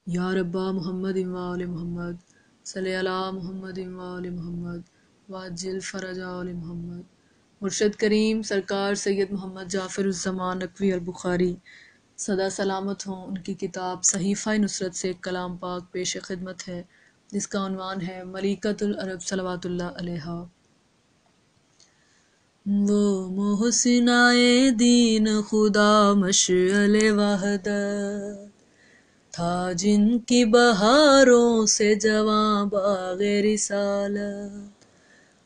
یا ربا محمد و آل محمد صلی علی محمد و آل محمد واجل فرج آل محمد۔ مرشد کریم سرکار سید محمد جعفر الزمان نقوی البخاری سدا سلامت ہوں، ان کی کتاب صحیفہ نصرت سے ایک کلام پاک پیش خدمت ہے، جس کا عنوان ہے ملکۃ العرب صلوات اللہ علیہا۔ وہ محسنائے دین خدا مشعل وحدت تھا، جن کی بہاروں سے جواں باغ رسالت،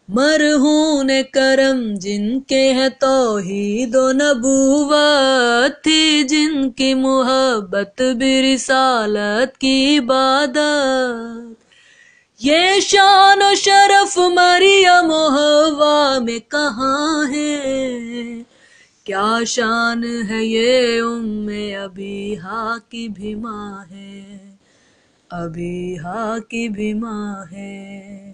مرہون کرم جن کے ہے توحید و نبوت، تھی جن کی محبت بھی رسالت کی عبادت۔ یہ شان و شرف مریم و حوا میں کہاں ہے، کیا شان ہے یہ ابیہا کی بھی ماں ہے، ابیہا کی بھی ماں ہے۔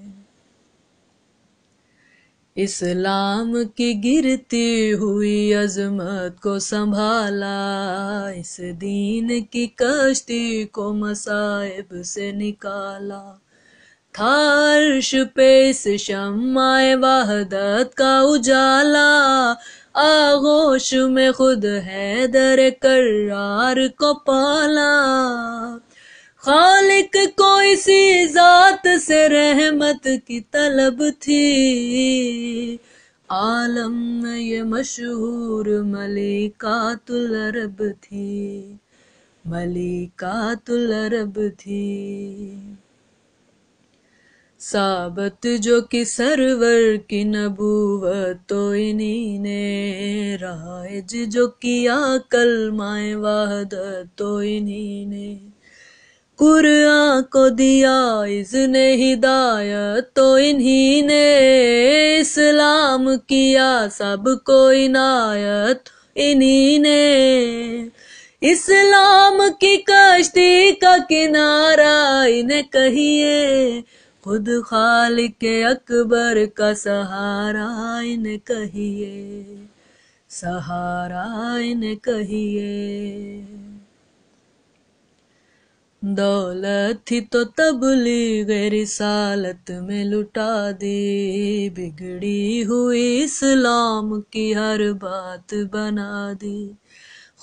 اسلام کی گرتی ہوئی عظمت کو سنبھالا، اس دین کی کشتی کو مصائب سے نکالا، تھا عرش پہ اس شمع وحدت کا اجالا، آغوش میں خود حیدر کرار کو پالا، خالق کو اسی ذات سے رحمت کی طلب تھی، عالم میں یہ مشہور ملکۃ العرب تھی، ملکۃ العرب تھی۔ ثابت جو کہ سرور کی نبوت تو انہی نے، رائج جو کیا کلمہ وحدت تو انہی نے، قرآن کو دیا اذن ہدایت تو انہی نے، اسلام کیا سب کو عنایت انہی نے، اسلام کی کشتی کا کنارہ انہیں کہیے، خود خالق اکبر کا سہارا انہیں کہیے، سہارا انہیں کہیے۔ دولت تھی تو تبلیغ رسالت میں لٹا دی، بگڑی ہوئی اسلام کی ہر بات بنا دی،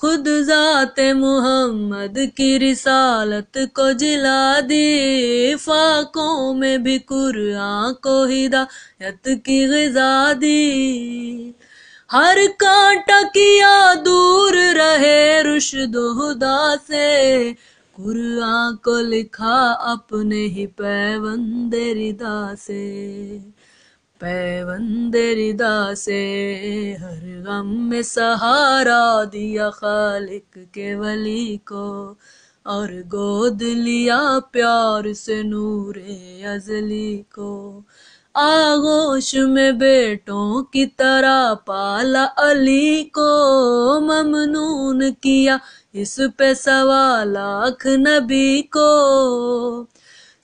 خود ذات محمد کی رسالت کو جلا دی، فاقوں میں بھی قرآن کو ہدایت کی غذا دی، ہر کانٹا کیا دور رہے رشد و ہدا سے، قرآن کو لکھا اپنے ہی پیوند ردا سے، پیوند ردا سے، ہر غم میں سہارا دیا خالق کے ولی کو، اور گود لیا پیار سے نور ازلی کو، آغوش میں بیٹوں کی طرح پالا علی کو، ممنون کیا اس پہ 1.25 نبی کو،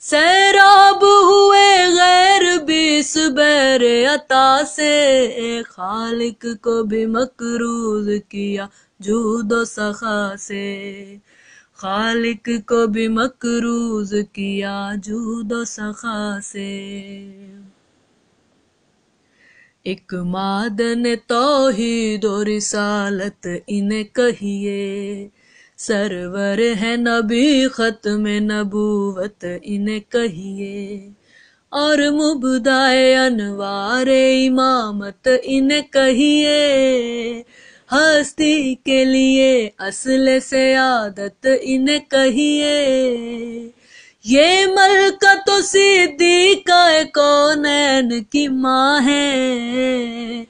سیراب ہوئے غیر بھی اس بحر عطا سے، خالق کو بھی مقروض کیا جود و سخا سے، خالق کو بھی مقروض کیا جود و سخا سے۔ ایک معدن توحید و رسالت انہیں کہیے، سرور ہے نبی ختم نبوت انہیں کہیے، اور مبدع انوار امامت انہیں کہیے، ہستی کے لیے اصل سعادت انہیں کہیے، یہ ملکۃ و صدیقہ کونین کی ماں ہے،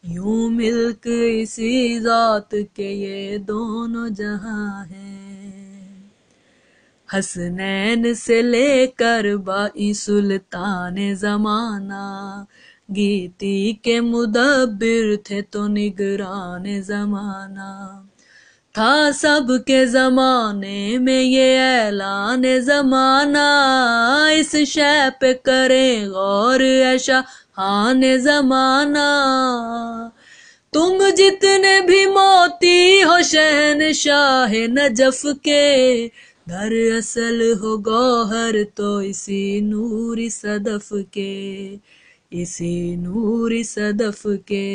یوں ملک اسی ذات کے یہ دونوں جہاں ہیں، حسنین سے لے کر بائی سلطان زمانہ، گیتی کے مدبر تھے تو نگران زمانہ، تھا سب کے زمانے میں یہ اعلان زمانہ، اس شے پہ کریں غور اے شاہان زمانہ، تم جتنے بھی موتی ہو شہنشاہ نجف کے، دراصل ہو گوہر تو اسی نور صدف کے، اسی نور صدف کے۔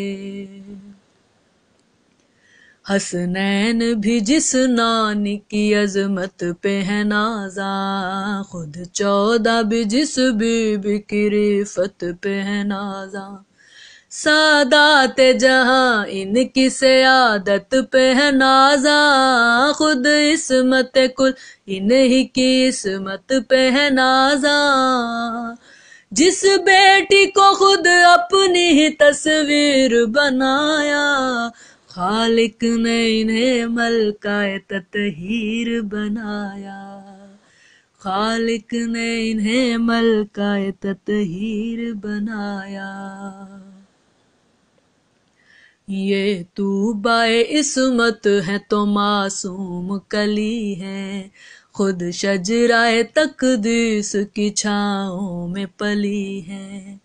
حسنین بھی جس نانی کی عظمت پہ ہے نازاں، خود 14 بھی جس بی بی کی رفت پہ ہے نازاں، سادات جہاں ان کی سیادت پہ ہے نازاں، خود عصمت کل انہی کی عصمت پہ ہے نازاں، جس بیٹی کو خود اپنی ہی تصویر بنایا، خالق نے انہیں ملکہ تطہیر بنایا، خالق نے انہیں ملکہ تطہیر بنایا۔ یہ طوبائے عصمت ہے تو معصوم کلی ہے، خود شجرائے تقدیس کی چھاؤں میں پلی ہے،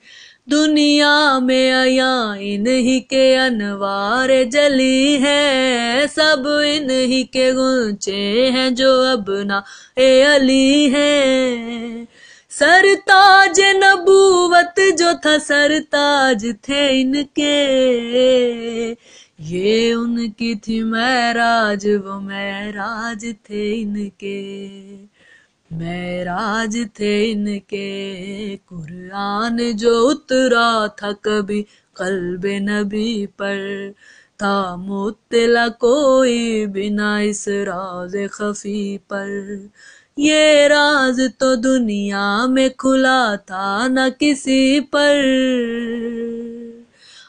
دنیا میں عیاں انہی کے انوار جلی ہے، سب انہی کے غنچے ہیں جو ابناء علی ہیں، سرتاج نبوت جو تھا سرتاج تھے ان کے، یہ ان کی تھی معراج وہ معراج تھے ان کے، معراج تھے ان کے۔ قرآن جو اترا تھا کبھی قلب نبی پر، تھا مطلع کوئی بنا اس راز خفی پر، یہ راز تو دنیا میں کھلا تھا نہ کسی پر،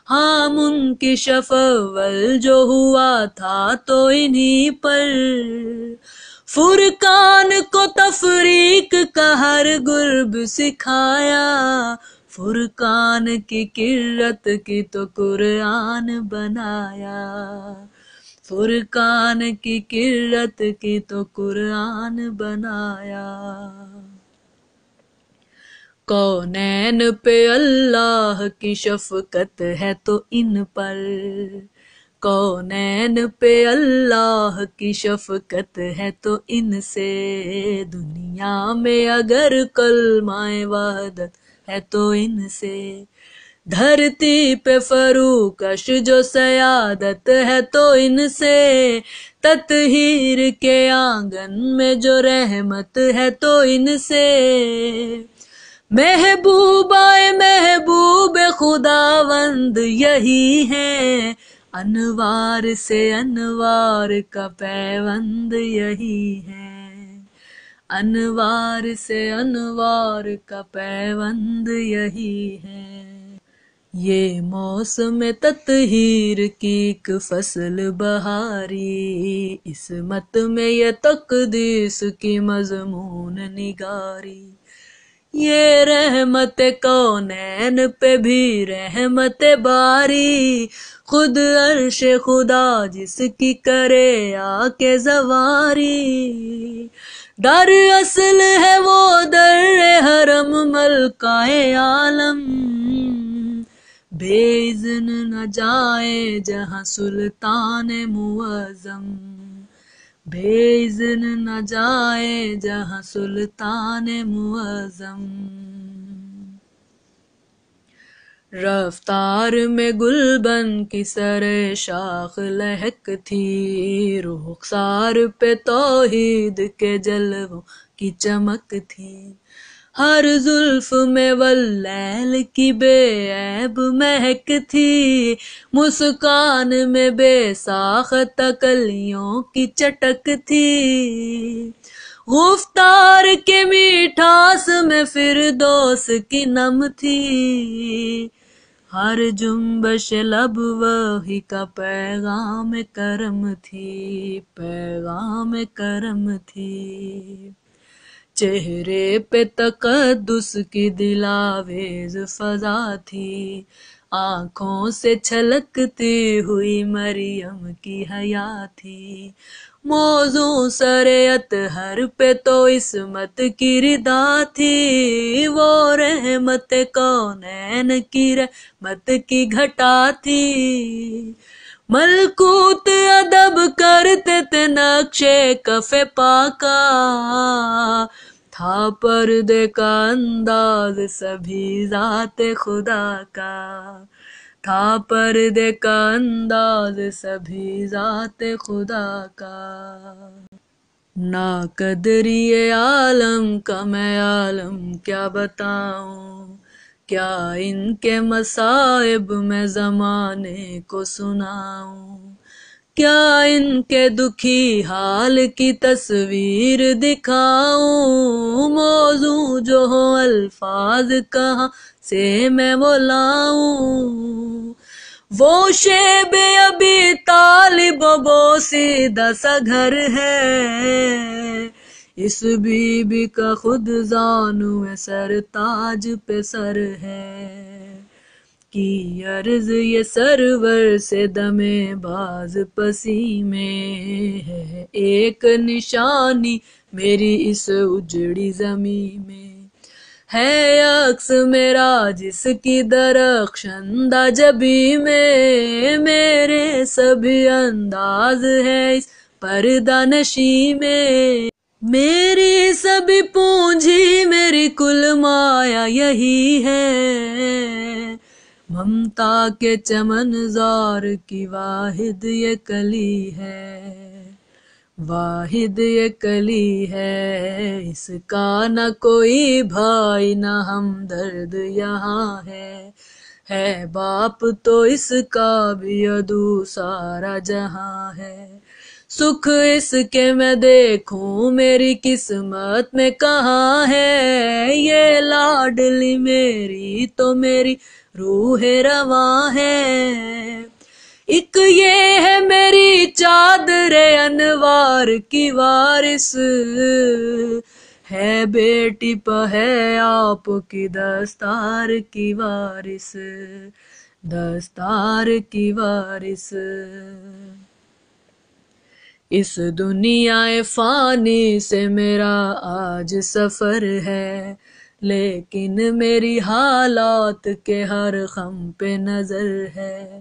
ہاں منکشف اول جو ہوا تھا تو انہی پر، فرقان کو تفریق کا ہر گرب سکھایا، فرقان کی کرت کی تو قرآن بنایا، فرقان کی کرت کی تو قرآن بنایا۔ کونین پہ اللہ کی شفقت ہے تو ان پر، کونین پہ اللہ کی شفقت ہے تو ان سے، دنیا میں اگر کلمہ وحدت ہے تو ان سے، دھرتی پہ فروکش جو سیادت ہے تو ان سے، تطہیر کے آنگن میں جو رحمت ہے تو ان سے، محبوبائے محبوب خداوند یہی ہے، انوار سے انوار کا پیوند یہی ہے، انوار سے انوار کا پیوند یہی ہے۔ یہ موسم تطہیر کی ایک فصل بہاری، عصمت میں یہ تقدیس کی مضمون نگاری، یہ رحمت کونین پہ بھی رحمت باری، خود عرش خدا جس کی کرے آ کے زواری، در اصل ہے وہ در حرم ملکہ عالم، بے اذن نہ جائے جہاں سلطان معظم، بے اذن نہ جائے جہاں سلطان معظم، رفتار میں گلبن کی سر شاخ لہک تھی، رخسار پہ توحید کے جلووں کی چمک تھی، ہر زلف میں واللیل کی بے عیب مہک تھی، مسکان میں بے ساختہ کلیوں کی چٹک تھی، گفتار کے میٹھاس میں فردوس کی نم تھی، ہر جنبش لب وحی کا پیغام کرم تھی، پیغام کرم تھی، چہرے پہ تقدس کی دلاویز فضا تھی، آنکھوں سے چھلکتی ہوئی مریم کی حیا تھی، موضوع سر اطہر پہ تو عصمت کی ردا تھی، وہ رحمت کونین کی رحمت کی گھٹا تھی، ملکوت ادب کرتے تھے نقشے کف پاکا، تھا پردے کا انداز سبھی ذات خدا کا، تھا پردے کا انداز سبھی ذات خدا کا۔ نا قدری عالم کا میں عالم کیا بتاؤں، کیا ان کے مصائب میں زمانے کو سناؤں، کیا ان کے دکھی حال کی تصویر دکھاؤں، موضوع جو ہو الفاظ کہاں سے میں وہ لاؤں، وہ شیب ابی طالب و بوسیدہ سا گھر ہے، اس بی بی کا خود زانو سر تاج پہ سر ہے، کی عرض یہ سرور سے دم باز پسی میں ہے ایک نشانی میری اس اجڑی زمین میں، ہے عکس میرا جس کی درخشندہ جبی میں، میرے سبھی انداز ہے اس پردہ نشی میں، میری سبھی پونجی میری کل مایا یہی ہے، ممتا کے چمن زار کی واحد یہ کلی ہے، واحد یہ کلی ہے، اس کا نہ کوئی بھائی نہ ہمدرد یہاں ہے باپ تو اس کا بھی عدو سارا جہاں ہے، سکھ اس کے میں دیکھوں میری قسمت میں کہاں ہے، یہ لاڈلی میری تو میری روح رواں ہے، ایک یہ ہے میری چادر انوار کی وارث، ہے بیٹی پہ ہے آپ کی دستار کی وارث، دستار کی وارث، اس دنیا فانی سے میرا آج سفر ہے، لیکن میری حالات کے ہر خم پہ نظر ہے،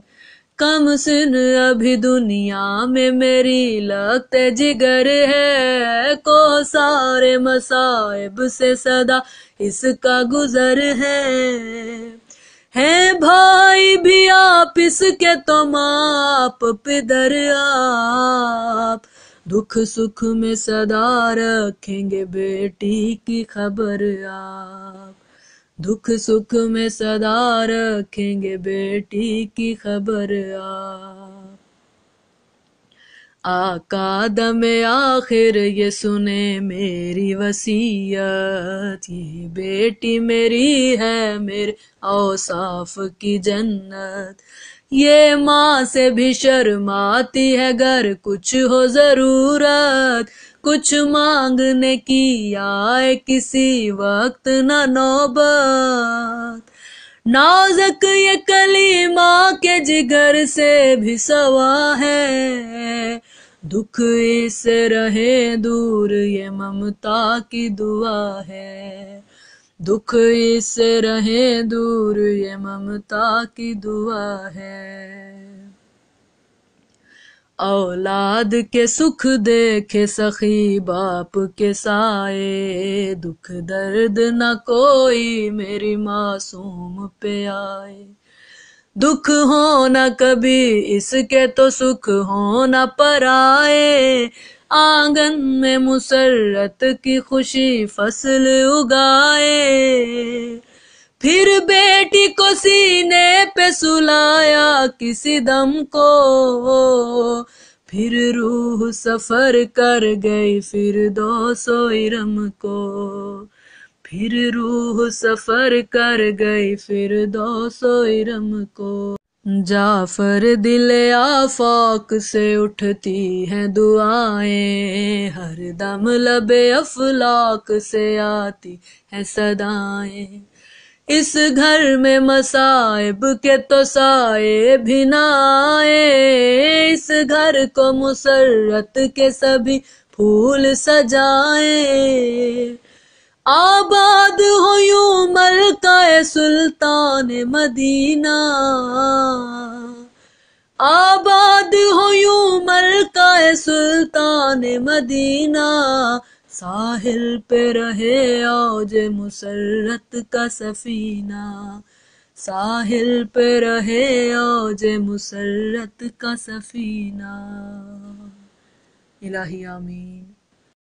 کم سن ابھی دنیا میں میری لگتے جگر ہے، کو سارے مصائب سے صدا اس کا گزر ہے بھائی بھی آپ اس کے تو ماپ پدر آپ، دکھ سکھ میں صدا رکھیں گے بیٹی کی خبر آپ، دکھ سکھ میں صدا رکھیں گے بیٹی کی خبر آپ، آقا دم آخر یہ سنے میری وصیت، یہ بیٹی میری ہے میرے اوصاف کی جنت، یہ ماں سے بھی شرماتی ہے گر کچھ ہو ضرورت، کچھ مانگنے کی آئے کسی وقت نہ نوبت، نازک یہ کلی ماں کے جگر سے بھی سوا ہے، دکھ اس سے رہے دور یہ ممتا کی دعا ہے، دکھ اس سے رہے دور یہ ممتا کی دعا ہے، اولاد کے سکھ دیکھے سخی باپ کے سائے، دکھ درد نہ کوئی میری معصوم پہ آئے، دکھ ہونا کبھی اس کے تو سکھ ہونا پرائے، آنگن میں مسرت کی خوشی فصل اگائے، پھر بیٹی کو سینے پہ سلایا کسی دم کو، پھر روح سفر کر گئی فردوس و ارم کو، پھر روح سفر کر گئی فردوس و ارم کو، جعفر دل آفاق سے اٹھتی ہیں دعائیں، ہر دم لب افلاک سے آتی ہیں صدائیں، اس گھر میں مصائب کے تو سائے بھی نہ آئے، اس گھر کو مسرت کے سبھی پھول سجائیں، آباد ہو یوں ملکہ سلطان مدینہ، آباد ہو یوں ملکہ سلطان مدینہ، ساحل پہ رہے اوج مسرت کا سفینہ، ساحل پہ رہے اوج مسرت کا سفینہ۔ الہی آمین۔